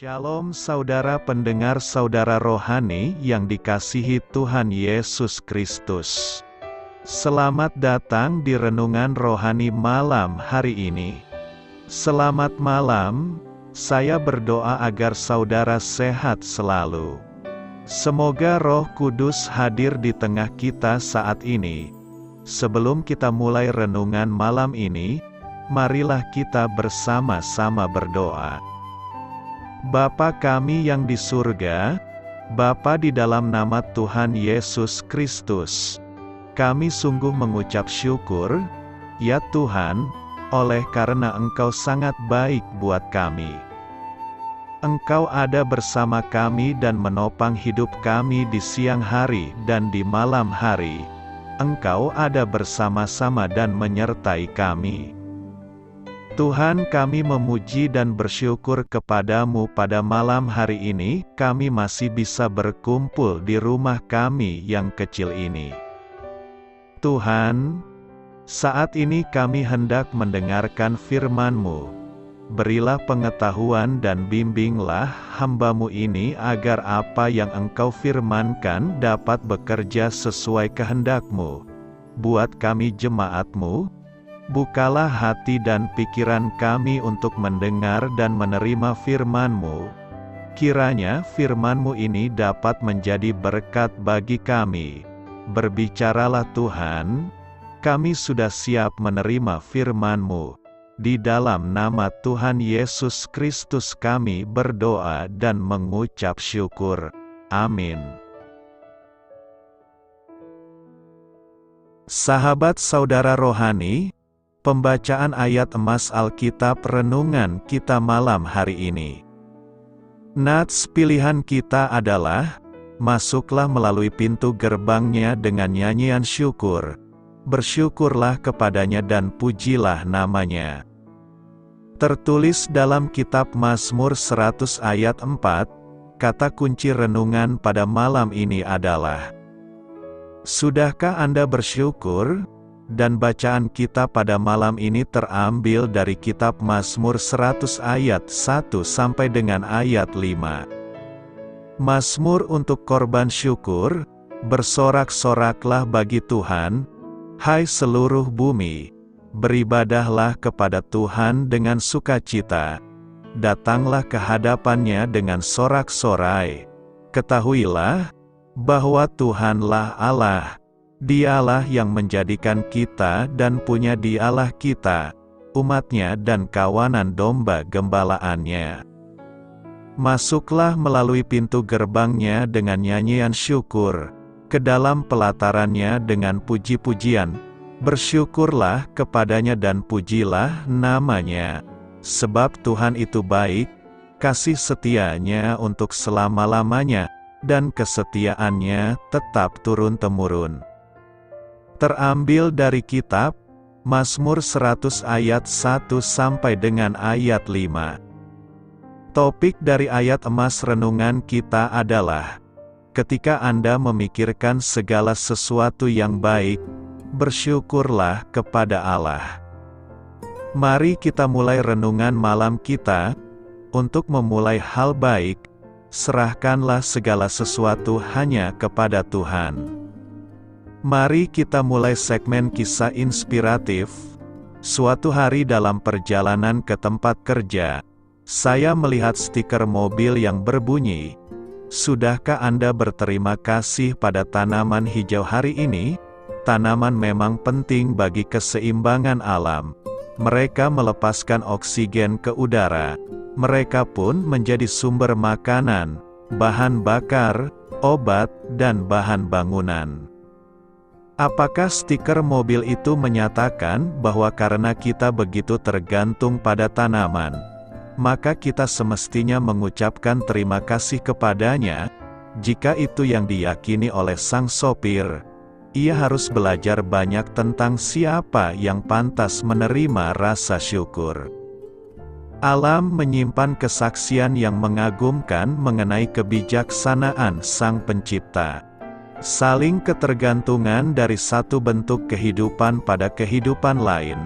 Shalom saudara pendengar saudara rohani yang dikasihi Tuhan Yesus Kristus. Selamat datang di renungan rohani malam hari ini. Selamat malam, saya berdoa agar saudara sehat selalu. Semoga Roh Kudus hadir di tengah kita saat ini. Sebelum kita mulai renungan malam ini, marilah kita bersama-sama berdoa. Bapa kami yang di surga, Bapa di dalam nama Tuhan Yesus Kristus, kami sungguh mengucap syukur, ya Tuhan, oleh karena Engkau sangat baik buat kami. Engkau ada bersama kami dan menopang hidup kami di siang hari dan di malam hari. Engkau ada bersama-sama dan menyertai kami. Tuhan, kami memuji dan bersyukur kepadamu pada malam hari ini, kami masih bisa berkumpul di rumah kami yang kecil ini. Tuhan, saat ini kami hendak mendengarkan firman-Mu. Berilah pengetahuan dan bimbinglah hamba-Mu ini agar apa yang Engkau firmankan dapat bekerja sesuai kehendak-Mu. Buat kami jemaat-Mu, bukalah hati dan pikiran kami untuk mendengar dan menerima firman-Mu. Kiranya firman-Mu ini dapat menjadi berkat bagi kami. Berbicaralah Tuhan, kami sudah siap menerima firman-Mu. Di dalam nama Tuhan Yesus Kristus kami berdoa dan mengucap syukur. Amin. Sahabat saudara rohani, pembacaan ayat emas Alkitab renungan kita malam hari ini. Nats pilihan kita adalah, masuklah melalui pintu gerbangnya dengan nyanyian syukur, bersyukurlah kepadanya dan pujilah namanya. Tertulis dalam kitab Mazmur 100 ayat 4, kata kunci renungan pada malam ini adalah, sudahkah Anda bersyukur? Dan bacaan kita pada malam ini terambil dari kitab Mazmur 100 ayat 1 sampai dengan ayat 5. Mazmur untuk korban syukur, bersorak-soraklah bagi Tuhan, hai seluruh bumi, beribadahlah kepada Tuhan dengan sukacita, datanglah ke hadapannya dengan sorak-sorai, ketahuilah, bahwa Tuhanlah Allah, Dialah yang menjadikan kita dan punya Dialah kita, umatnya dan kawanan domba gembalaannya. Masuklah melalui pintu gerbangnya dengan nyanyian syukur, ke dalam pelatarannya dengan puji-pujian, bersyukurlah kepadanya dan pujilah namanya, sebab Tuhan itu baik, kasih setianya untuk selama-lamanya, dan kesetiaannya tetap turun-temurun. Terambil dari kitab Mazmur 100 ayat 1 sampai dengan ayat 5. Topik dari ayat emas renungan kita adalah, ketika Anda memikirkan segala sesuatu yang baik, bersyukurlah kepada Allah. Mari kita mulai renungan malam kita. Untuk memulai hal baik, serahkanlah segala sesuatu hanya kepada Tuhan. Mari kita mulai segmen kisah inspiratif. Suatu hari dalam perjalanan ke tempat kerja, saya melihat stiker mobil yang berbunyi, sudahkah Anda berterima kasih pada tanaman hijau hari ini? Tanaman memang penting bagi keseimbangan alam. Mereka melepaskan oksigen ke udara. Mereka pun menjadi sumber makanan, bahan bakar, obat, dan bahan bangunan. Apakah stiker mobil itu menyatakan bahwa karena kita begitu tergantung pada tanaman, maka kita semestinya mengucapkan terima kasih kepadanya? Jika itu yang diyakini oleh sang sopir, ia harus belajar banyak tentang siapa yang pantas menerima rasa syukur. Alam menyimpan kesaksian yang mengagumkan mengenai kebijaksanaan Sang Pencipta. Saling ketergantungan dari satu bentuk kehidupan pada kehidupan lain,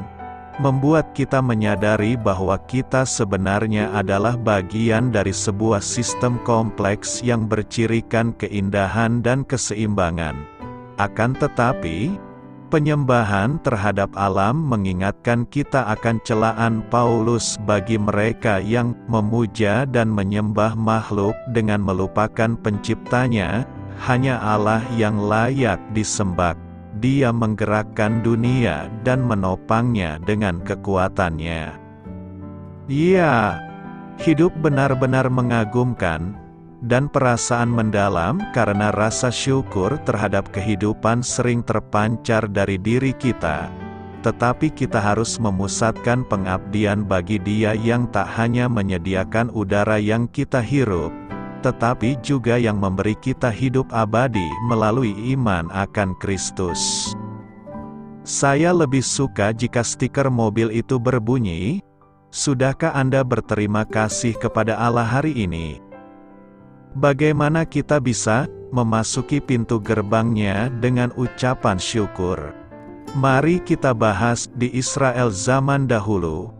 membuat kita menyadari bahwa kita sebenarnya adalah bagian dari sebuah sistem kompleks yang bercirikan keindahan dan keseimbangan. Akan tetapi, penyembahan terhadap alam mengingatkan kita akan celaan Paulus bagi mereka yang memuja dan menyembah makhluk dengan melupakan penciptanya. Hanya Allah yang layak disembah. Dia menggerakkan dunia dan menopangnya dengan kekuatannya. Ya, hidup benar-benar mengagumkan, dan perasaan mendalam karena rasa syukur terhadap kehidupan sering terpancar dari diri kita. Tetapi kita harus memusatkan pengabdian bagi Dia yang tak hanya menyediakan udara yang kita hirup, tetapi juga yang memberi kita hidup abadi melalui iman akan Kristus. Saya lebih suka jika stiker mobil itu berbunyi, "Sudahkah Anda berterima kasih kepada Allah hari ini?" Bagaimana kita bisa memasuki pintu gerbangnya dengan ucapan syukur? Mari kita bahas di Israel zaman dahulu.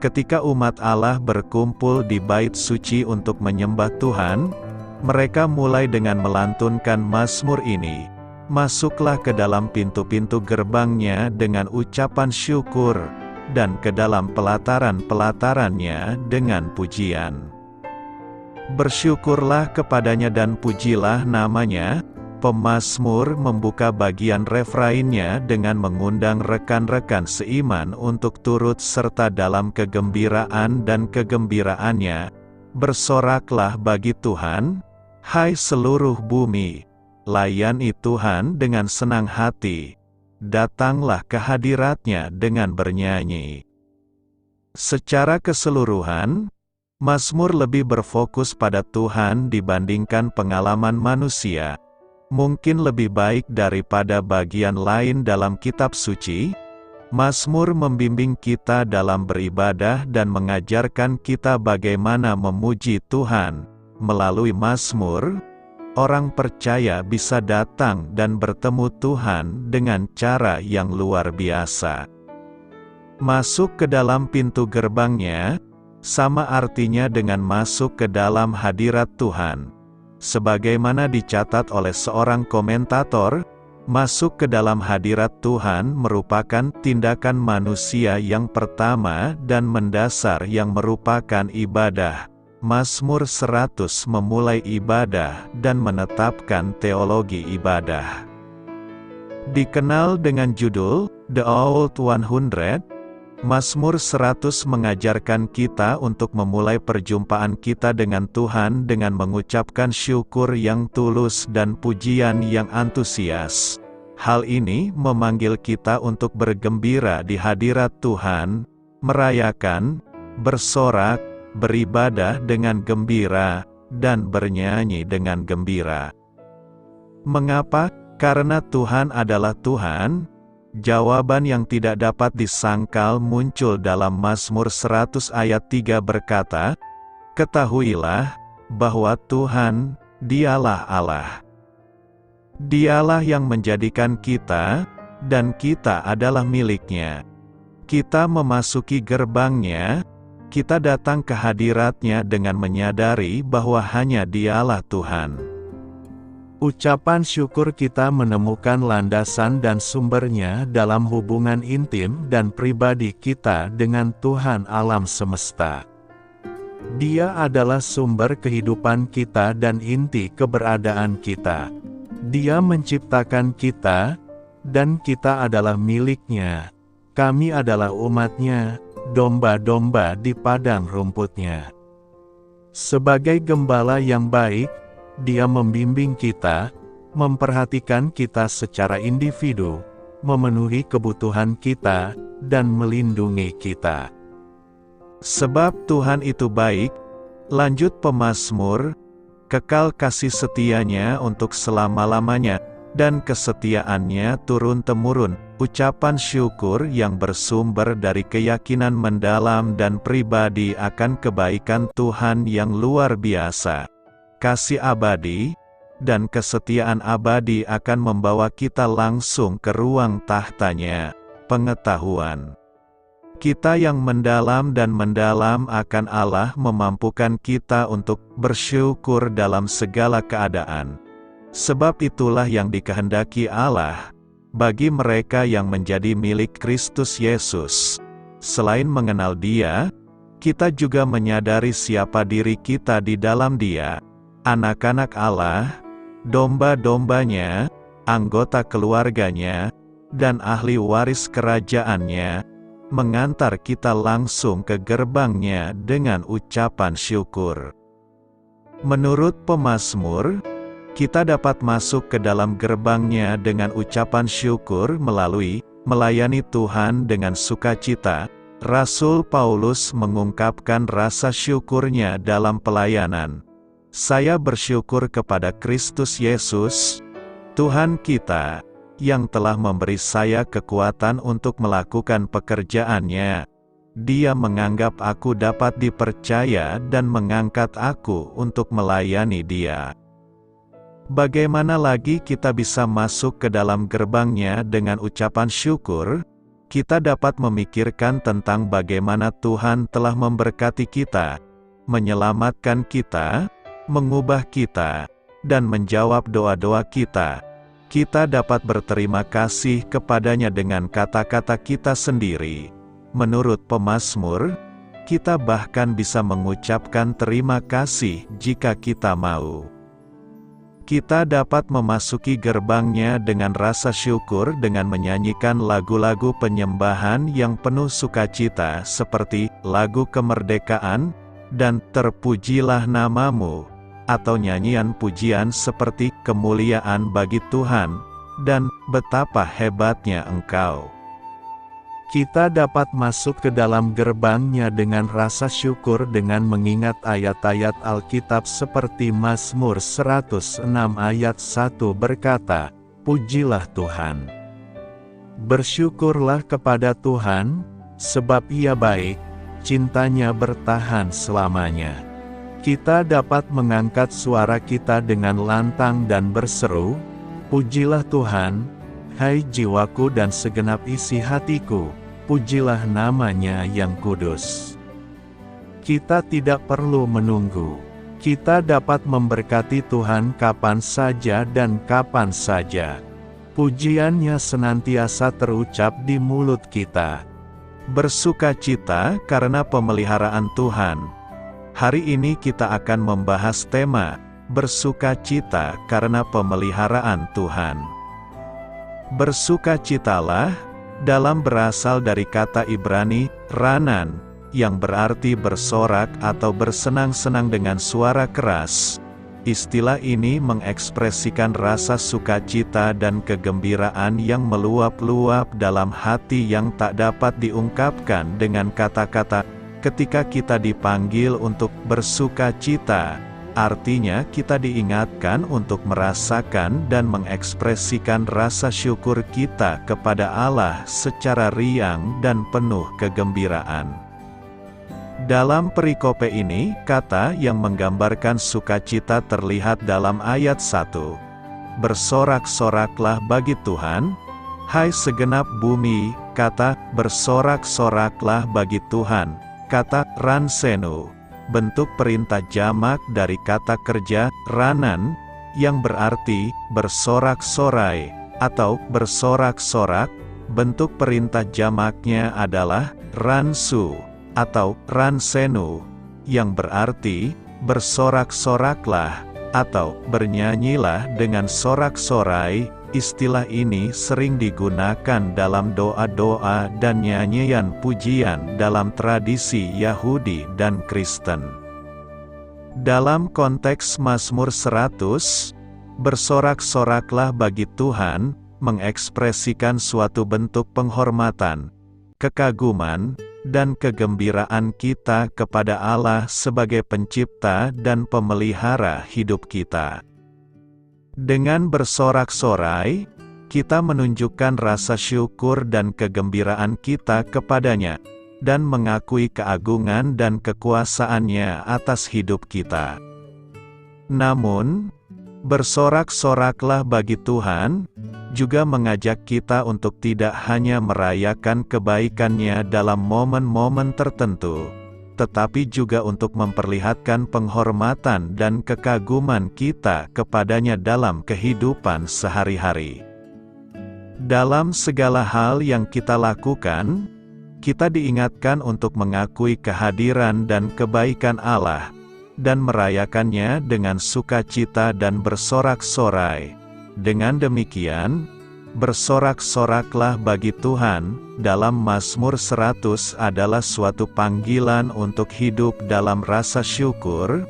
Ketika umat Allah berkumpul di Bait Suci untuk menyembah Tuhan, mereka mulai dengan melantunkan mazmur ini. Masuklah ke dalam pintu-pintu gerbangnya dengan ucapan syukur, dan ke dalam pelataran-pelatarannya dengan pujian. Bersyukurlah kepadanya dan pujilah namanya. Pemazmur membuka bagian refrainnya dengan mengundang rekan-rekan seiman untuk turut serta dalam kegembiraan dan kegembiraannya. Bersoraklah bagi Tuhan, hai seluruh bumi, layani Tuhan dengan senang hati, datanglah ke hadiratnya dengan bernyanyi. Secara keseluruhan, mazmur lebih berfokus pada Tuhan dibandingkan pengalaman manusia. Mungkin lebih baik daripada bagian lain dalam kitab suci. Mazmur membimbing kita dalam beribadah dan mengajarkan kita bagaimana memuji Tuhan. Melalui mazmur, orang percaya bisa datang dan bertemu Tuhan dengan cara yang luar biasa. Masuk ke dalam pintu gerbangnya, sama artinya dengan masuk ke dalam hadirat Tuhan. Sebagaimana dicatat oleh seorang komentator, masuk ke dalam hadirat Tuhan merupakan tindakan manusia yang pertama dan mendasar yang merupakan ibadah. Mazmur 100 memulai ibadah dan menetapkan teologi ibadah. Dikenal dengan judul The Old 100, Mazmur 100 mengajarkan kita untuk memulai perjumpaan kita dengan Tuhan dengan mengucapkan syukur yang tulus dan pujian yang antusias. Hal ini memanggil kita untuk bergembira di hadirat Tuhan, merayakan, bersorak, beribadah dengan gembira, dan bernyanyi dengan gembira. Mengapa? Karena Tuhan adalah Tuhan. Jawaban yang tidak dapat disangkal muncul dalam Mazmur 100 ayat 3 berkata, "Ketahuilah, bahwa Tuhan, Dialah Allah. Dialah yang menjadikan kita, dan kita adalah milik-Nya. Kita memasuki gerbang-Nya, kita datang ke hadirat-Nya dengan menyadari bahwa hanya Dialah Tuhan." Ucapan syukur kita menemukan landasan dan sumbernya dalam hubungan intim dan pribadi kita dengan Tuhan alam semesta. Dia adalah sumber kehidupan kita dan inti keberadaan kita. Dia menciptakan kita, dan kita adalah milik-Nya. Kami adalah umat-Nya, domba-domba di padang rumput-Nya. Sebagai gembala yang baik, Dia membimbing kita, memperhatikan kita secara individu, memenuhi kebutuhan kita, dan melindungi kita. Sebab Tuhan itu baik, lanjut pemazmur, kekal kasih setianya untuk selama-lamanya, dan kesetiaannya turun-temurun. Ucapan syukur yang bersumber dari keyakinan mendalam dan pribadi akan kebaikan Tuhan yang luar biasa. Kasih abadi, dan kesetiaan abadi akan membawa kita langsung ke ruang tahtanya, pengetahuan. Kita yang mendalam dan mendalam akan Allah memampukan kita untuk bersyukur dalam segala keadaan. Sebab itulah yang dikehendaki Allah bagi mereka yang menjadi milik Kristus Yesus. Selain mengenal Dia, kita juga menyadari siapa diri kita di dalam Dia, anak-anak Allah, domba-dombanya, anggota keluarganya, dan ahli waris kerajaannya, mengantar kita langsung ke gerbangnya dengan ucapan syukur. Menurut pemazmur, kita dapat masuk ke dalam gerbangnya dengan ucapan syukur melalui melayani Tuhan dengan sukacita. Rasul Paulus mengungkapkan rasa syukurnya dalam pelayanan. Saya bersyukur kepada Kristus Yesus, Tuhan kita, yang telah memberi saya kekuatan untuk melakukan pekerjaannya. Dia menganggap aku dapat dipercaya dan mengangkat aku untuk melayani Dia. Bagaimana lagi kita bisa masuk ke dalam gerbangnya dengan ucapan syukur? Kita dapat memikirkan tentang bagaimana Tuhan telah memberkati kita, menyelamatkan kita, mengubah kita, dan menjawab doa-doa kita. Kita dapat berterima kasih kepadanya dengan kata-kata kita sendiri. Menurut pemazmur, kita bahkan bisa mengucapkan terima kasih jika kita mau. Kita dapat memasuki gerbangnya dengan rasa syukur dengan menyanyikan lagu-lagu penyembahan yang penuh sukacita seperti lagu kemerdekaan dan Terpujilah Namamu, atau nyanyian pujian seperti Kemuliaan bagi Tuhan dan Betapa Hebatnya Engkau. Kita dapat masuk ke dalam gerbangnya dengan rasa syukur dengan mengingat ayat-ayat Alkitab seperti Mazmur 106 ayat 1 berkata, Pujilah Tuhan. Bersyukurlah kepada Tuhan, sebab Ia baik, cintanya bertahan selamanya. Kita dapat mengangkat suara kita dengan lantang dan berseru, Pujilah Tuhan, hai jiwaku dan segenap isi hatiku, pujilah namanya yang kudus. Kita tidak perlu menunggu. Kita dapat memberkati Tuhan kapan saja dan kapan saja. Pujiannya senantiasa terucap di mulut kita. Bersukacita karena pemeliharaan Tuhan. Hari ini kita akan membahas tema, bersukacita karena pemeliharaan Tuhan. Bersukacitalah, dalam berasal dari kata Ibrani, ranan, yang berarti bersorak atau bersenang-senang dengan suara keras. Istilah ini mengekspresikan rasa sukacita dan kegembiraan yang meluap-luap dalam hati yang tak dapat diungkapkan dengan kata-kata. Ketika kita dipanggil untuk bersukacita, artinya kita diingatkan untuk merasakan dan mengekspresikan rasa syukur kita kepada Allah secara riang dan penuh kegembiraan. Dalam perikope ini, kata yang menggambarkan sukacita terlihat dalam ayat 1. Bersorak-soraklah bagi Tuhan, hai segenap bumi, kata bersorak-soraklah bagi Tuhan, kata ransenu. Bentuk perintah jamak dari kata kerja, ranan, yang berarti bersorak-sorai, atau bersorak-sorak. Bentuk perintah jamaknya adalah ransu, atau ransenu, yang berarti bersorak-soraklah, atau bernyanyilah dengan sorak-sorai. Istilah ini sering digunakan dalam doa-doa dan nyanyian pujian dalam tradisi Yahudi dan Kristen. Dalam konteks Mazmur 100, bersorak-soraklah bagi Tuhan, mengekspresikan suatu bentuk penghormatan, kekaguman, dan kegembiraan kita kepada Allah sebagai pencipta dan pemelihara hidup kita. Dengan bersorak-sorai, kita menunjukkan rasa syukur dan kegembiraan kita kepadanya, dan mengakui keagungan dan kekuasaannya atas hidup kita. Namun, bersorak-soraklah bagi Tuhan juga mengajak kita untuk tidak hanya merayakan kebaikan-Nya dalam momen-momen tertentu, tetapi juga untuk memperlihatkan penghormatan dan kekaguman kita kepada-Nya dalam kehidupan sehari-hari. Dalam segala hal yang kita lakukan, kita diingatkan untuk mengakui kehadiran dan kebaikan Allah, dan merayakannya dengan sukacita dan bersorak-sorai. Dengan demikian, bersorak-soraklah bagi Tuhan. Dalam Mazmur 100 adalah suatu panggilan untuk hidup dalam rasa syukur,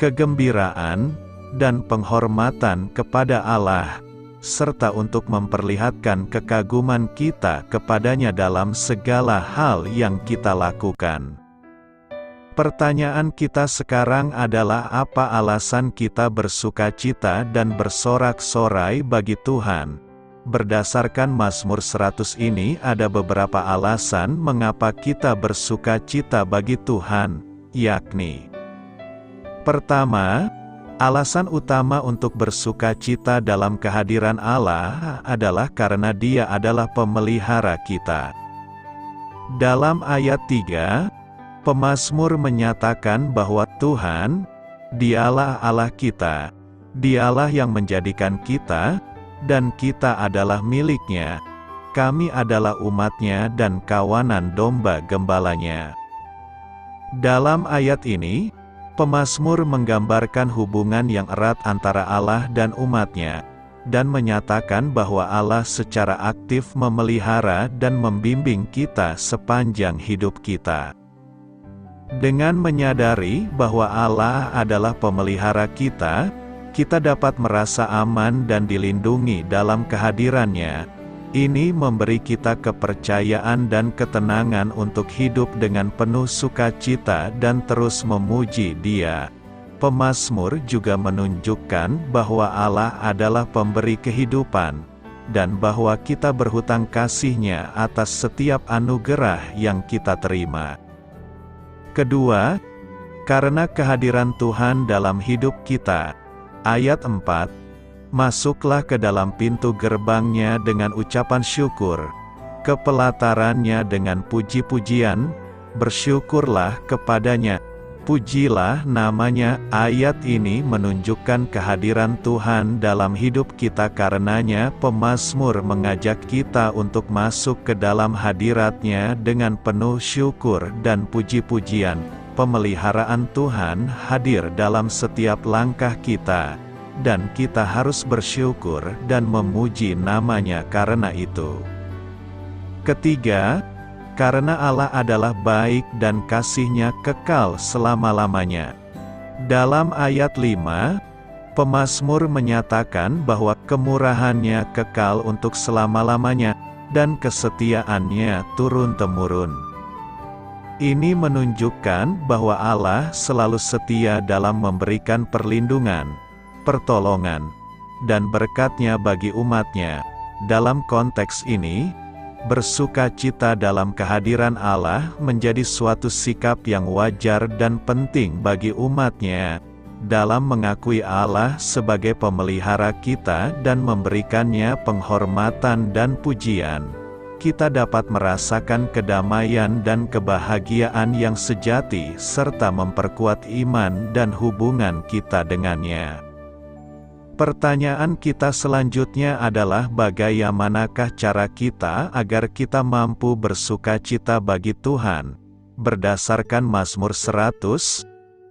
kegembiraan, dan penghormatan kepada Allah, serta untuk memperlihatkan kekaguman kita kepada-Nya dalam segala hal yang kita lakukan. Pertanyaan kita sekarang adalah, apa alasan kita bersukacita dan bersorak-sorai bagi Tuhan? Berdasarkan Mazmur 100 ini ada beberapa alasan mengapa kita bersukacita bagi Tuhan, yakni: pertama, alasan utama untuk bersukacita dalam kehadiran Allah adalah karena Dia adalah pemelihara kita. Dalam ayat 3, pemazmur menyatakan bahwa Tuhan, Dialah Allah kita, Dialah yang menjadikan kita, dan kita adalah milik-Nya. Kami adalah umat-Nya dan kawanan domba gembalanya. Dalam ayat ini, pemazmur menggambarkan hubungan yang erat antara Allah dan umat-Nya, dan menyatakan bahwa Allah secara aktif memelihara dan membimbing kita sepanjang hidup kita. Dengan menyadari bahwa Allah adalah pemelihara kita, kita dapat merasa aman dan dilindungi dalam kehadiran-Nya. Ini memberi kita kepercayaan dan ketenangan untuk hidup dengan penuh sukacita dan terus memuji Dia. Pemazmur juga menunjukkan bahwa Allah adalah pemberi kehidupan, dan bahwa kita berhutang kasih-Nya atas setiap anugerah yang kita terima. Kedua, karena kehadiran Tuhan dalam hidup kita. Ayat 4, masuklah ke dalam pintu gerbang-Nya dengan ucapan syukur, ke pelataran-Nya dengan puji-pujian, bersyukurlah kepada-Nya, pujilah nama-Nya. Ayat ini menunjukkan kehadiran Tuhan dalam hidup kita. Karenanya pemazmur mengajak kita untuk masuk ke dalam hadirat-Nya dengan penuh syukur dan puji-pujian. Pemeliharaan Tuhan hadir dalam setiap langkah kita, dan kita harus bersyukur dan memuji nama-Nya karena itu. Ketiga, karena Allah adalah baik dan kasih-Nya kekal selama-lamanya. Dalam ayat 5, pemazmur menyatakan bahwa kemurahan-Nya kekal untuk selama-lamanya, dan kesetiaan-Nya turun-temurun. Ini menunjukkan bahwa Allah selalu setia dalam memberikan perlindungan, pertolongan, dan berkat-Nya bagi umat-Nya. Dalam konteks ini, bersukacita dalam kehadiran Allah menjadi suatu sikap yang wajar dan penting bagi umat-Nya, dalam mengakui Allah sebagai pemelihara kita dan memberikan-Nya penghormatan dan pujian. Kita dapat merasakan kedamaian dan kebahagiaan yang sejati serta memperkuat iman dan hubungan kita dengannya. Pertanyaan kita selanjutnya adalah, bagaimanakah cara kita agar kita mampu bersukacita bagi Tuhan? Berdasarkan Mazmur 100,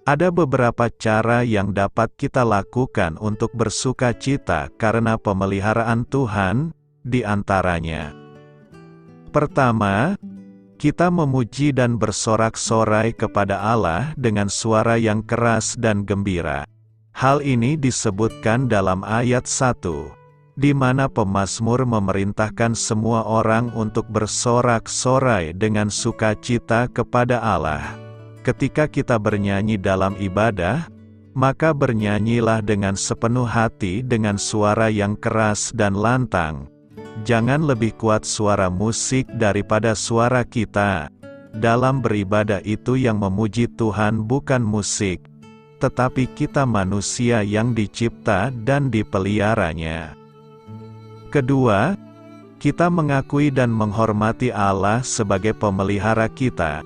ada beberapa cara yang dapat kita lakukan untuk bersukacita karena pemeliharaan Tuhan, di antaranya. Pertama, kita memuji dan bersorak-sorai kepada Allah dengan suara yang keras dan gembira. Hal ini disebutkan dalam ayat 1, di mana pemazmur memerintahkan semua orang untuk bersorak-sorai dengan sukacita kepada Allah. Ketika kita bernyanyi dalam ibadah, maka bernyanyilah dengan sepenuh hati dengan suara yang keras dan lantang. Jangan lebih kuat suara musik daripada suara kita. Dalam beribadah itu yang memuji Tuhan bukan musik, tetapi kita manusia yang dicipta dan dipeliharanya. Kedua, kita mengakui dan menghormati Allah sebagai pemelihara kita.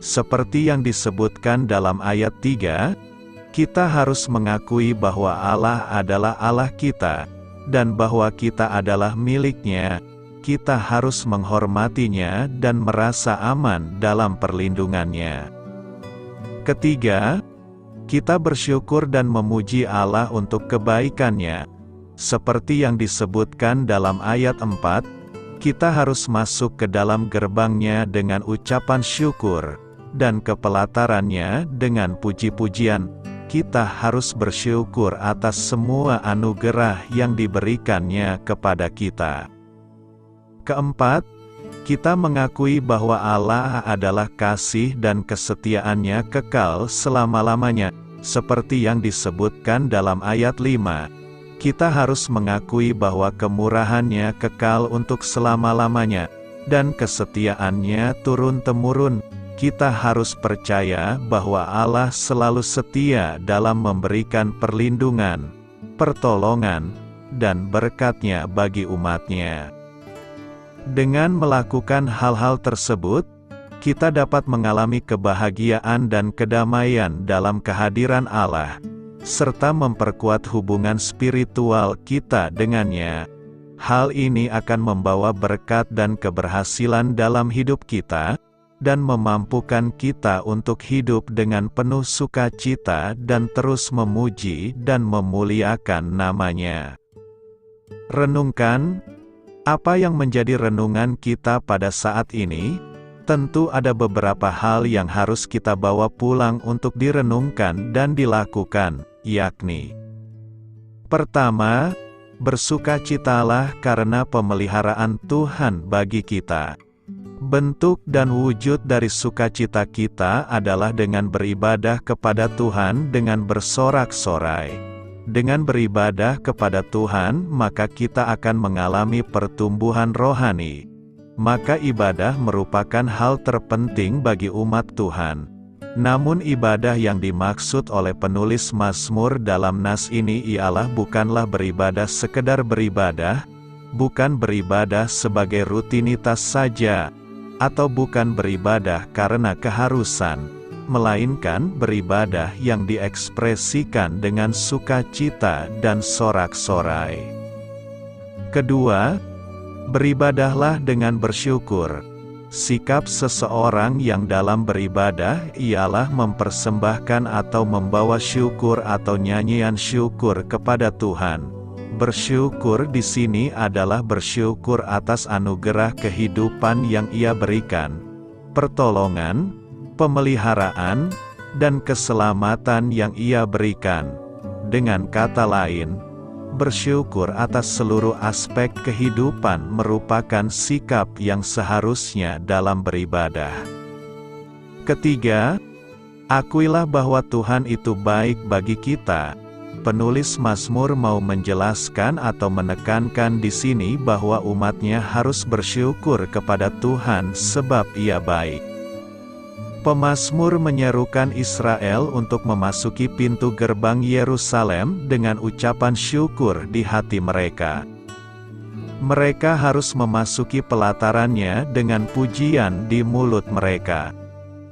Seperti yang disebutkan dalam ayat 3, kita harus mengakui bahwa Allah adalah Allah kita, dan bahwa kita adalah milik-Nya. Kita harus menghormatinya dan merasa aman dalam perlindungannya. Ketiga, kita bersyukur dan memuji Allah untuk kebaikan-Nya. Seperti yang disebutkan dalam ayat 4, kita harus masuk ke dalam gerbang-Nya dengan ucapan syukur, dan ke pelataran-Nya dengan puji-pujian. Kita harus bersyukur atas semua anugerah yang diberikan-Nya kepada kita. Keempat, kita mengakui bahwa Allah adalah kasih dan kesetiaan-Nya kekal selama-lamanya, seperti yang disebutkan dalam ayat 5. Kita harus mengakui bahwa kemurahan-Nya kekal untuk selama-lamanya, dan kesetiaan-Nya turun-temurun. Kita harus percaya bahwa Allah selalu setia dalam memberikan perlindungan, pertolongan, dan berkat-Nya bagi umat-Nya. Dengan melakukan hal-hal tersebut, kita dapat mengalami kebahagiaan dan kedamaian dalam kehadiran Allah, serta memperkuat hubungan spiritual kita dengannya. Hal ini akan membawa berkat dan keberhasilan dalam hidup kita, dan memampukan kita untuk hidup dengan penuh sukacita dan terus memuji dan memuliakan nama-Nya. Renungkan, apa yang menjadi renungan kita pada saat ini? Tentu ada beberapa hal yang harus kita bawa pulang untuk direnungkan dan dilakukan, yakni: pertama, bersukacitalah karena pemeliharaan Tuhan bagi kita. Bentuk dan wujud dari sukacita kita adalah dengan beribadah kepada Tuhan dengan bersorak-sorai. Dengan beribadah kepada Tuhan, maka kita akan mengalami pertumbuhan rohani. Maka ibadah merupakan hal terpenting bagi umat Tuhan. Namun ibadah yang dimaksud oleh penulis Mazmur dalam nas ini ialah bukanlah beribadah sekedar beribadah, bukan beribadah sebagai rutinitas saja, atau bukan beribadah karena keharusan, melainkan beribadah yang diekspresikan dengan sukacita dan sorak-sorai. Kedua, beribadahlah dengan bersyukur. Sikap seseorang yang dalam beribadah ialah mempersembahkan atau membawa syukur atau nyanyian syukur kepada Tuhan. Bersyukur di sini adalah bersyukur atas anugerah kehidupan yang Ia berikan, pertolongan, pemeliharaan, dan keselamatan yang Ia berikan. Dengan kata lain, bersyukur atas seluruh aspek kehidupan merupakan sikap yang seharusnya dalam beribadah. Ketiga, akuilah bahwa Tuhan itu baik bagi kita. Penulis Mazmur mau menjelaskan atau menekankan di sini bahwa umat-Nya harus bersyukur kepada Tuhan sebab Ia baik. Pemazmur menyerukan Israel untuk memasuki pintu gerbang Yerusalem dengan ucapan syukur di hati mereka. Mereka harus memasuki pelataran-Nya dengan pujian di mulut mereka.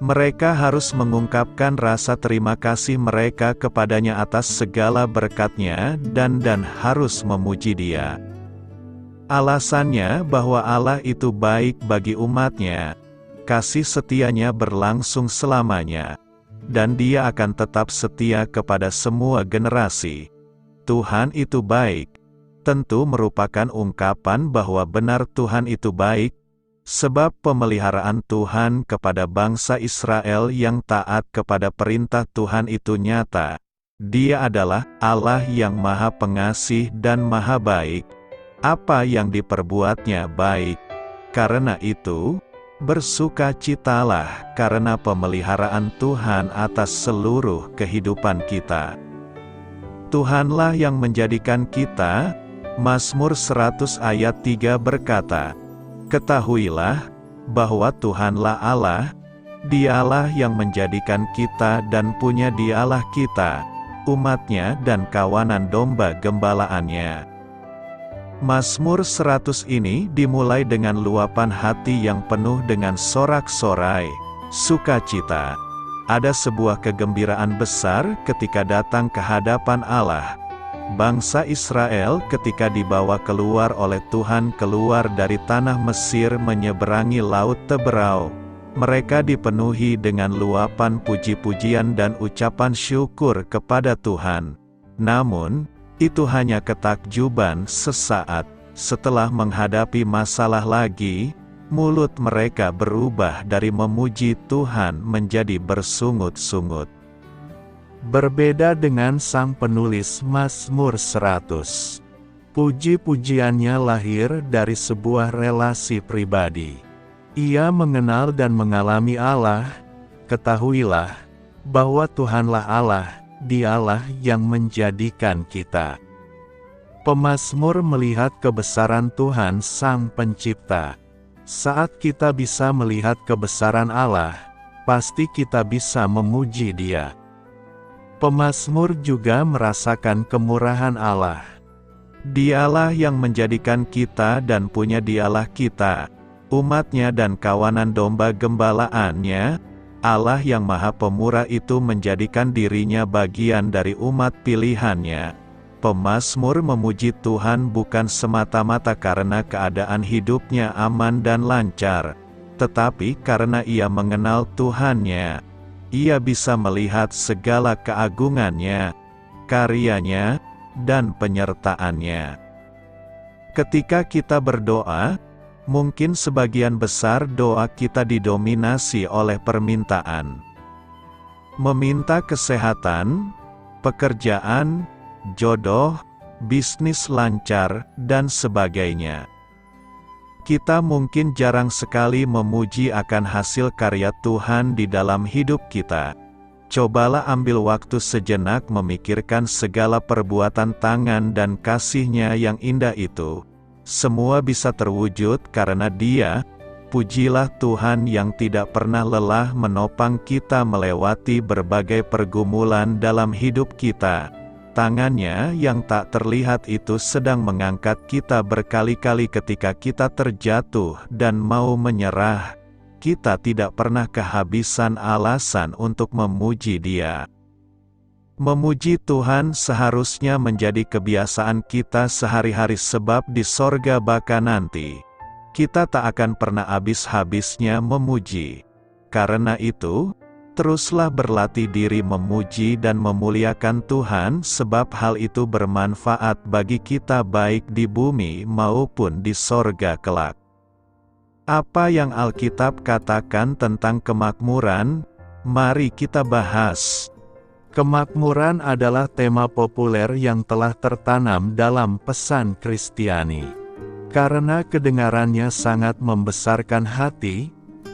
Mereka harus mengungkapkan rasa terima kasih mereka kepada-Nya atas segala berkat-Nya dan harus memuji Dia. Alasannya bahwa Allah itu baik bagi umat-Nya. Kasih setia-Nya berlangsung selamanya, dan Dia akan tetap setia kepada semua generasi. Tuhan itu baik, tentu merupakan ungkapan bahwa benar Tuhan itu baik, sebab pemeliharaan Tuhan kepada bangsa Israel yang taat kepada perintah Tuhan itu nyata. Dia adalah Allah yang Maha Pengasih dan Maha Baik. Apa yang diperbuat-Nya baik. Karena itu, bersukacitalah karena pemeliharaan Tuhan atas seluruh kehidupan kita. Tuhanlah yang menjadikan kita. Mazmur 100 ayat 3 berkata, "Ketahuilah bahwa Tuhanlah Allah, Dialah yang menjadikan kita dan punya Dialah kita, umat-Nya dan kawanan domba gembalaannya." Mazmur 100 ini dimulai dengan luapan hati yang penuh dengan sorak-sorai, sukacita. Ada sebuah kegembiraan besar ketika datang ke hadapan Allah. Bangsa Israel ketika dibawa keluar oleh Tuhan keluar dari tanah Mesir menyeberangi Laut Teberau. Mereka dipenuhi dengan luapan puji-pujian dan ucapan syukur kepada Tuhan. Namun, itu hanya ketakjuban sesaat. Setelah menghadapi masalah lagi, mulut mereka berubah dari memuji Tuhan menjadi bersungut-sungut. Berbeda dengan sang penulis Mazmur 100. Puji-pujiannya lahir dari sebuah relasi pribadi. Ia mengenal dan mengalami Allah. Ketahuilah bahwa Tuhanlah Allah, Dialah yang menjadikan kita. Pemazmur melihat kebesaran Tuhan Sang Pencipta. Saat kita bisa melihat kebesaran Allah, pasti kita bisa memuji Dia. Pemazmur juga merasakan kemurahan Allah. Dialah yang menjadikan kita dan punya Dialah kita, umatnya dan kawanan domba gembalaannya. Allah yang Maha Pemurah itu menjadikan dirinya bagian dari umat pilihannya. Pemazmur memuji Tuhan bukan semata-mata karena keadaan hidupnya aman dan lancar, tetapi karena ia mengenal Tuhannya. Ia bisa melihat segala keagungannya, karyanya, dan penyertaannya. Ketika kita berdoa, mungkin sebagian besar doa kita didominasi oleh permintaan. Meminta kesehatan, pekerjaan, jodoh, bisnis lancar, dan sebagainya. Kita mungkin jarang sekali memuji akan hasil karya Tuhan di dalam hidup kita. Cobalah ambil waktu sejenak memikirkan segala perbuatan tangan dan kasih-Nya yang indah itu. Semua bisa terwujud karena Dia. Pujilah Tuhan yang tidak pernah lelah menopang kita melewati berbagai pergumulan dalam hidup kita. Tangannya yang tak terlihat itu sedang mengangkat kita berkali-kali ketika kita terjatuh dan mau menyerah. Kita tidak pernah kehabisan alasan untuk memuji Dia. Memuji Tuhan seharusnya menjadi kebiasaan kita sehari-hari sebab di sorga baka nanti, kita tak akan pernah habis-habisnya memuji. Karena itu, teruslah berlatih diri memuji dan memuliakan Tuhan sebab hal itu bermanfaat bagi kita baik di bumi maupun di sorga kelak. Apa yang Alkitab katakan tentang kemakmuran? Mari kita bahas. Kemakmuran adalah tema populer yang telah tertanam dalam pesan Kristiani. Karena kedengarannya sangat membesarkan hati,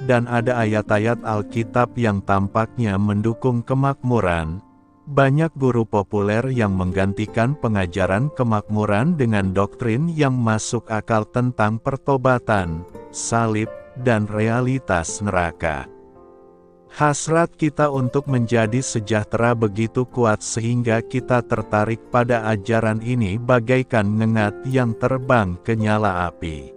dan ada ayat-ayat Alkitab yang tampaknya mendukung kemakmuran, banyak guru populer yang menggantikan pengajaran kemakmuran dengan doktrin yang masuk akal tentang pertobatan, salib, dan realitas neraka. Hasrat kita untuk menjadi sejahtera begitu kuat sehingga kita tertarik pada ajaran ini bagaikan ngengat yang terbang ke nyala api.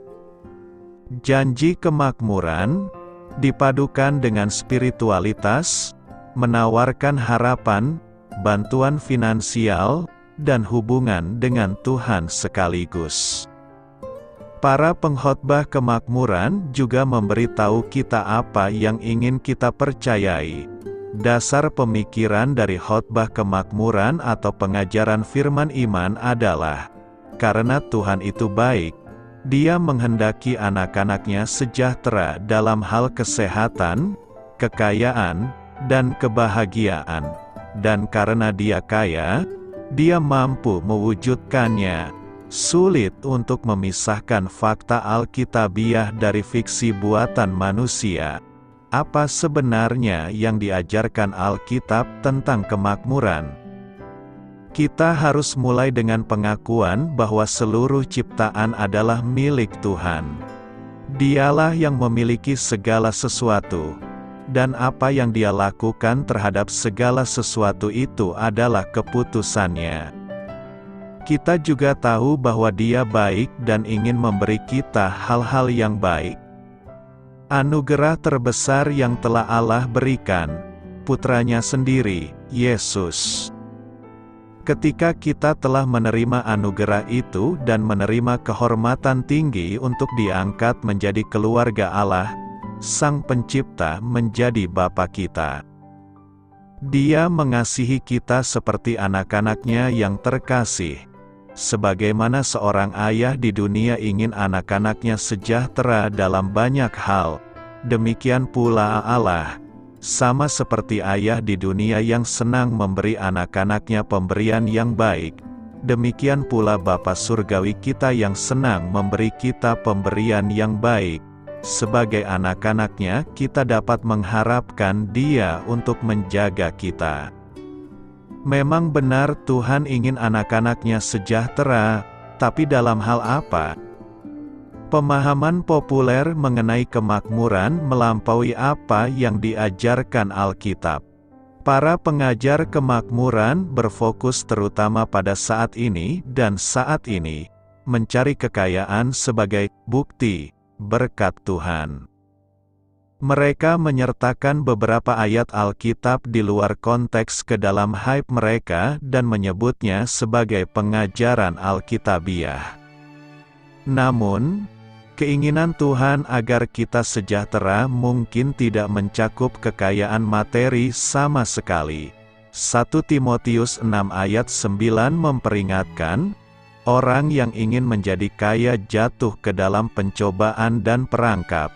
Janji kemakmuran dipadukan dengan spiritualitas, menawarkan harapan, bantuan finansial, dan hubungan dengan Tuhan sekaligus. Para pengkhotbah kemakmuran juga memberitahu kita apa yang ingin kita percayai. Dasar pemikiran dari khotbah kemakmuran atau pengajaran firman iman adalah, karena Tuhan itu baik, Dia menghendaki anak-anaknya sejahtera dalam hal kesehatan, kekayaan, dan kebahagiaan. Dan karena Dia kaya, Dia mampu mewujudkannya. Sulit untuk memisahkan fakta Alkitabiah dari fiksi buatan manusia. Apa sebenarnya yang diajarkan Alkitab tentang kemakmuran? Kita harus mulai dengan pengakuan bahwa seluruh ciptaan adalah milik Tuhan. Dialah yang memiliki segala sesuatu, dan apa yang Dia lakukan terhadap segala sesuatu itu adalah keputusannya. Kita juga tahu bahwa Dia baik dan ingin memberi kita hal-hal yang baik. Anugerah terbesar yang telah Allah berikan, Putranya sendiri, Yesus. Ketika kita telah menerima anugerah itu dan menerima kehormatan tinggi untuk diangkat menjadi keluarga Allah, Sang Pencipta menjadi Bapa kita. Dia mengasihi kita seperti anak-anaknya yang terkasih. Sebagaimana seorang ayah di dunia ingin anak-anaknya sejahtera dalam banyak hal, demikian pula Allah, sama seperti ayah di dunia yang senang memberi anak-anaknya pemberian yang baik, demikian pula Bapa Surgawi kita yang senang memberi kita pemberian yang baik. Sebagai anak-anaknya, kita dapat mengharapkan Dia untuk menjaga kita. Memang benar Tuhan ingin anak-anaknya sejahtera, tapi dalam hal apa? Pemahaman populer mengenai kemakmuran melampaui apa yang diajarkan Alkitab. Para pengajar kemakmuran berfokus terutama pada saat ini dan saat ini, mencari kekayaan sebagai bukti berkat Tuhan. Mereka menyertakan beberapa ayat Alkitab di luar konteks ke dalam hype mereka dan menyebutnya sebagai pengajaran Alkitabiah. Namun, keinginan Tuhan agar kita sejahtera mungkin tidak mencakup kekayaan materi sama sekali. 1 Timotius 6 ayat 9 memperingatkan, orang yang ingin menjadi kaya jatuh ke dalam pencobaan dan perangkap,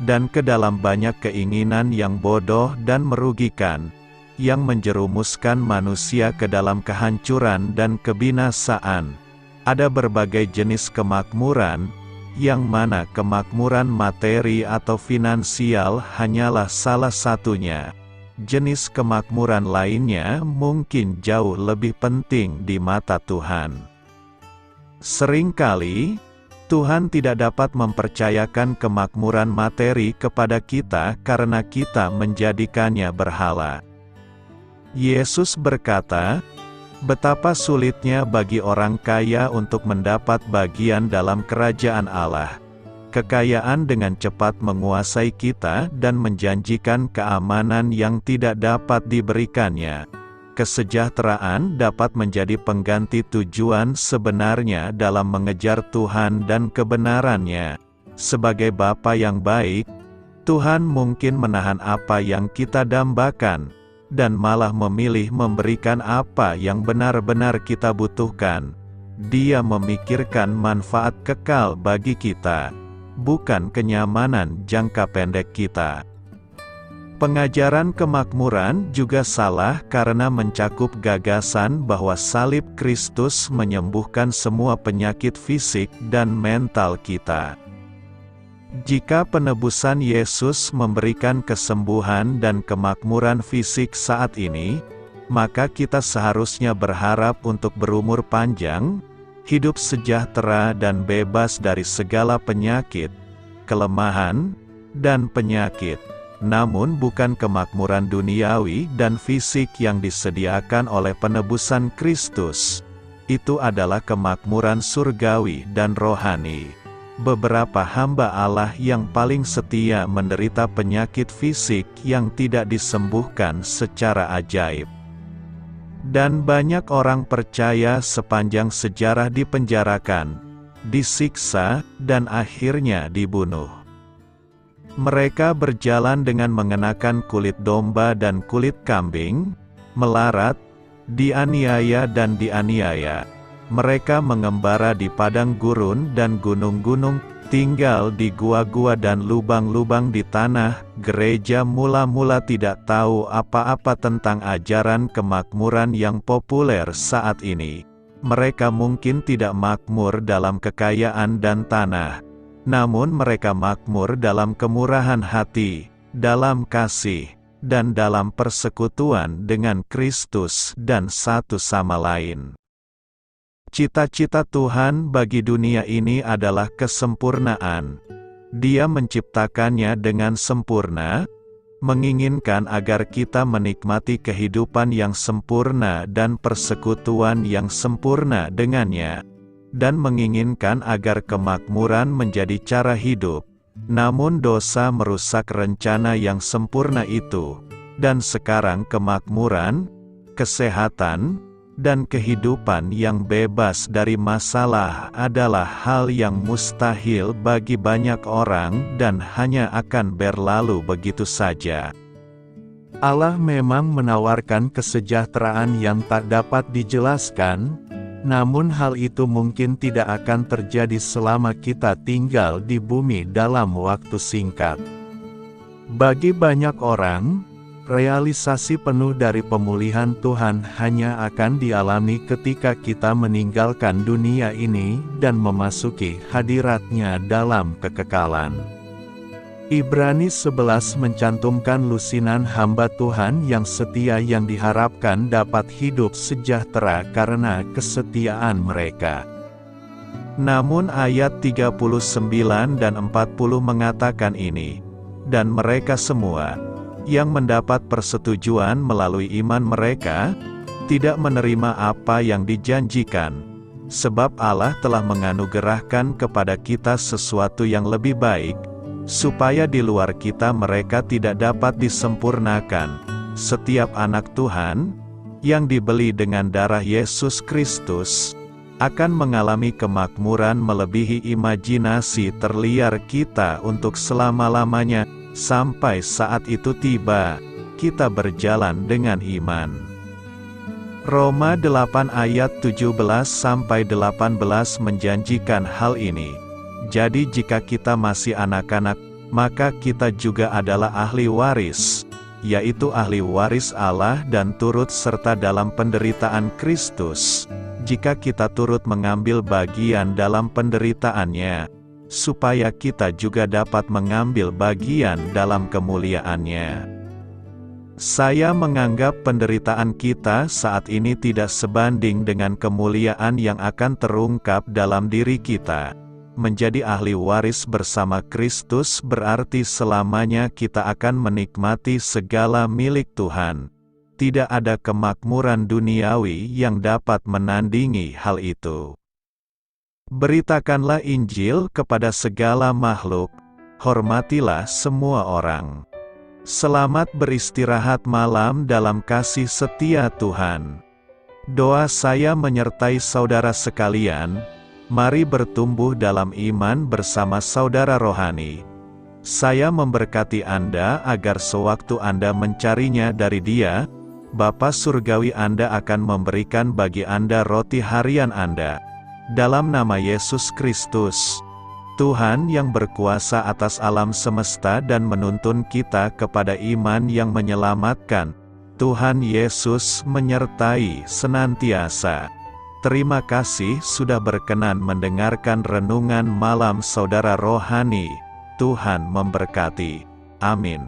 dan ke dalam banyak keinginan yang bodoh dan merugikan, yang menjerumuskan manusia ke dalam kehancuran dan kebinasaan. Ada berbagai jenis kemakmuran, yang mana kemakmuran materi atau finansial hanyalah salah satunya. Jenis kemakmuran lainnya mungkin jauh lebih penting di mata Tuhan. Seringkali, Tuhan tidak dapat mempercayakan kemakmuran materi kepada kita karena kita menjadikannya berhala. Yesus berkata, betapa sulitnya bagi orang kaya untuk mendapat bagian dalam kerajaan Allah. Kekayaan dengan cepat menguasai kita dan menjanjikan keamanan yang tidak dapat diberikannya. Kesejahteraan dapat menjadi pengganti tujuan sebenarnya dalam mengejar Tuhan dan kebenarannya. Sebagai Bapa yang baik, Tuhan mungkin menahan apa yang kita dambakan, dan malah memilih memberikan apa yang benar-benar kita butuhkan. Dia memikirkan manfaat kekal bagi kita, bukan kenyamanan jangka pendek kita. Pengajaran kemakmuran juga salah karena mencakup gagasan bahwa salib Kristus menyembuhkan semua penyakit fisik dan mental kita. Jika penebusan Yesus memberikan kesembuhan dan kemakmuran fisik saat ini, maka kita seharusnya berharap untuk berumur panjang, hidup sejahtera dan bebas dari segala penyakit, kelemahan, dan penyakit. Namun bukan kemakmuran duniawi dan fisik yang disediakan oleh penebusan Kristus. Itu adalah kemakmuran surgawi dan rohani. Beberapa hamba Allah yang paling setia menderita penyakit fisik yang tidak disembuhkan secara ajaib. Dan banyak orang percaya sepanjang sejarah dipenjarakan, disiksa, dan akhirnya dibunuh. Mereka berjalan dengan mengenakan kulit domba dan kulit kambing, melarat, dianiaya dan dianiaya. Mereka mengembara di padang gurun dan gunung-gunung, tinggal di gua-gua dan lubang-lubang di tanah. Gereja mula-mula tidak tahu apa-apa tentang ajaran kemakmuran yang populer saat ini. Mereka mungkin tidak makmur dalam kekayaan dan tanah. Namun mereka makmur dalam kemurahan hati, dalam kasih, dan dalam persekutuan dengan Kristus dan satu sama lain. Cita-cita Tuhan bagi dunia ini adalah kesempurnaan. Dia menciptakannya dengan sempurna, menginginkan agar kita menikmati kehidupan yang sempurna dan persekutuan yang sempurna dengannya, dan menginginkan agar kemakmuran menjadi cara hidup. Namun dosa merusak rencana yang sempurna itu, dan sekarang kemakmuran, kesehatan, dan kehidupan yang bebas dari masalah adalah hal yang mustahil bagi banyak orang dan hanya akan berlalu begitu saja. Allah memang menawarkan kesejahteraan yang tak dapat dijelaskan, namun hal itu mungkin tidak akan terjadi selama kita tinggal di bumi dalam waktu singkat. Bagi banyak orang, realisasi penuh dari pemulihan Tuhan hanya akan dialami ketika kita meninggalkan dunia ini dan memasuki hadirat-Nya dalam kekekalan. Ibrani 11 mencantumkan lusinan hamba Tuhan yang setia yang diharapkan dapat hidup sejahtera karena kesetiaan mereka. Namun ayat 39 dan 40 mengatakan ini, dan mereka semua yang mendapat persetujuan melalui iman mereka, tidak menerima apa yang dijanjikan, sebab Allah telah menganugerahkan kepada kita sesuatu yang lebih baik, supaya di luar kita mereka tidak dapat disempurnakan. Setiap anak Tuhan, yang dibeli dengan darah Yesus Kristus, akan mengalami kemakmuran melebihi imajinasi terliar kita untuk selama-lamanya. Sampai saat itu tiba, kita berjalan dengan iman. Roma 8 ayat 17-18 menjanjikan hal ini. Jadi jika kita masih anak-anak, maka kita juga adalah ahli waris, yaitu ahli waris Allah dan turut serta dalam penderitaan Kristus, jika kita turut mengambil bagian dalam penderitaannya, supaya kita juga dapat mengambil bagian dalam kemuliaan-Nya. Saya menganggap penderitaan kita saat ini tidak sebanding dengan kemuliaan yang akan terungkap dalam diri kita. Menjadi ahli waris bersama Kristus berarti selamanya kita akan menikmati segala milik Tuhan. Tidak ada kemakmuran duniawi yang dapat menandingi hal itu. Beritakanlah Injil kepada segala makhluk, hormatilah semua orang. Selamat beristirahat malam dalam kasih setia Tuhan. Doa saya menyertai saudara sekalian, mari bertumbuh dalam iman bersama saudara rohani. Saya memberkati Anda agar sewaktu Anda mencarinya dari Dia, Bapa Surgawi Anda akan memberikan bagi Anda roti harian Anda. Dalam nama Yesus Kristus, Tuhan yang berkuasa atas alam semesta dan menuntun kita kepada iman yang menyelamatkan, Tuhan Yesus menyertai senantiasa. Terima kasih sudah berkenan mendengarkan renungan malam saudara rohani. Tuhan memberkati. Amin.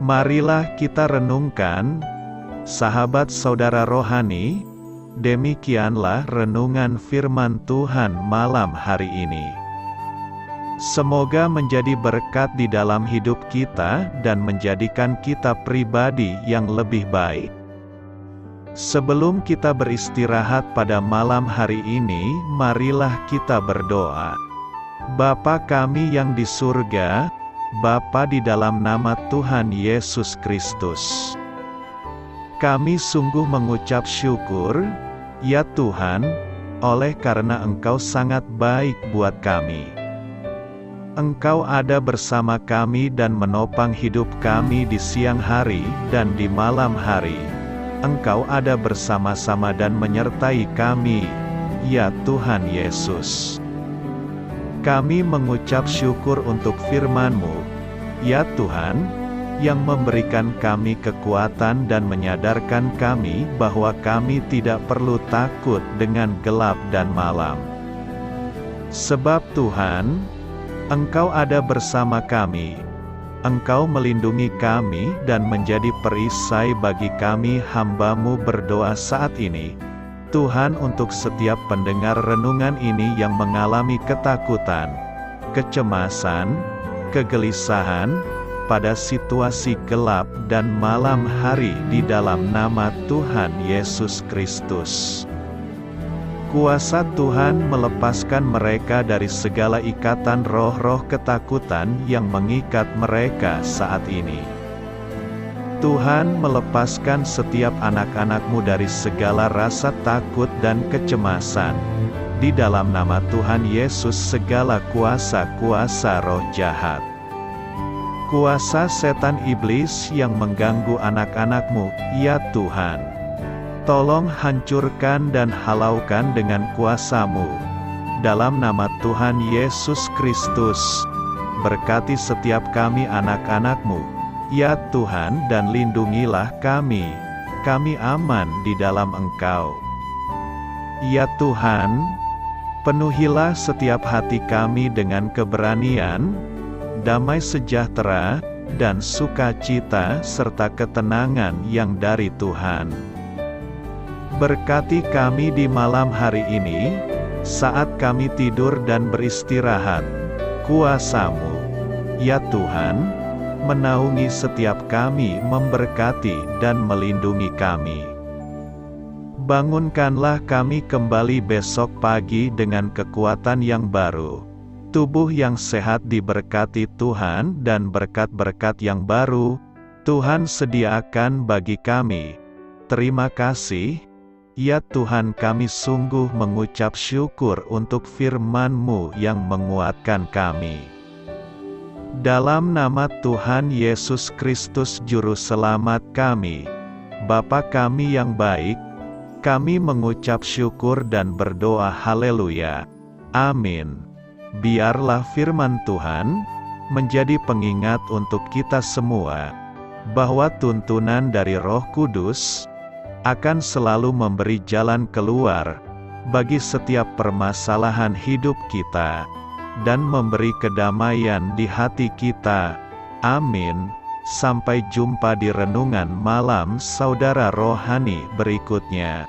Marilah kita renungkan, sahabat saudara rohani, demikianlah renungan firman Tuhan malam hari ini. Semoga menjadi berkat di dalam hidup kita dan menjadikan kita pribadi yang lebih baik. Sebelum kita beristirahat pada malam hari ini, marilah kita berdoa. Bapa kami yang di surga, Bapa di dalam nama Tuhan Yesus Kristus, kami sungguh mengucap syukur, ya Tuhan, oleh karena Engkau sangat baik buat kami. Engkau ada bersama kami dan menopang hidup kami di siang hari dan di malam hari. Engkau ada bersama-sama dan menyertai kami, ya Tuhan Yesus. Kami mengucap syukur untuk firman-Mu, ya Tuhan, yang memberikan kami kekuatan dan menyadarkan kami bahwa kami tidak perlu takut dengan gelap dan malam. Sebab Tuhan, Engkau ada bersama kami. Engkau melindungi kami dan menjadi perisai bagi kami hamba-Mu berdoa saat ini. Tuhan, untuk setiap pendengar renungan ini yang mengalami ketakutan, kecemasan, kegelisahan, pada situasi gelap dan malam hari di dalam nama Tuhan Yesus Kristus. Kuasa Tuhan melepaskan mereka dari segala ikatan roh-roh ketakutan yang mengikat mereka saat ini. Tuhan melepaskan setiap anak-anak-Mu dari segala rasa takut dan kecemasan. Di dalam nama Tuhan Yesus, segala kuasa-kuasa roh jahat, kuasa setan iblis yang mengganggu anak-anak-Mu, ya Tuhan, tolong hancurkan dan halaukan dengan kuasa-Mu. Dalam nama Tuhan Yesus Kristus, berkati setiap kami anak-anak-Mu, ya Tuhan, dan lindungilah kami. Kami aman di dalam Engkau. Ya Tuhan, penuhilah setiap hati kami dengan keberanian, damai sejahtera, dan sukacita serta ketenangan yang dari Tuhan. Berkati kami di malam hari ini, saat kami tidur dan beristirahat. Kuasa-Mu, ya Tuhan, menaungi setiap kami, memberkati dan melindungi kami. Bangunkanlah kami kembali besok pagi dengan kekuatan yang baru. Tubuh yang sehat diberkati Tuhan, dan berkat-berkat yang baru Tuhan sediakan bagi kami. Terima kasih, ya Tuhan, kami sungguh mengucap syukur untuk firman-Mu yang menguatkan kami. Dalam nama Tuhan Yesus Kristus Juru Selamat kami, Bapa kami yang baik, kami mengucap syukur dan berdoa haleluya. Amin. Biarlah firman Tuhan menjadi pengingat untuk kita semua, bahwa tuntunan dari Roh Kudus akan selalu memberi jalan keluar bagi setiap permasalahan hidup kita, dan memberi kedamaian di hati kita. Amin. Sampai jumpa di renungan malam saudara rohani berikutnya.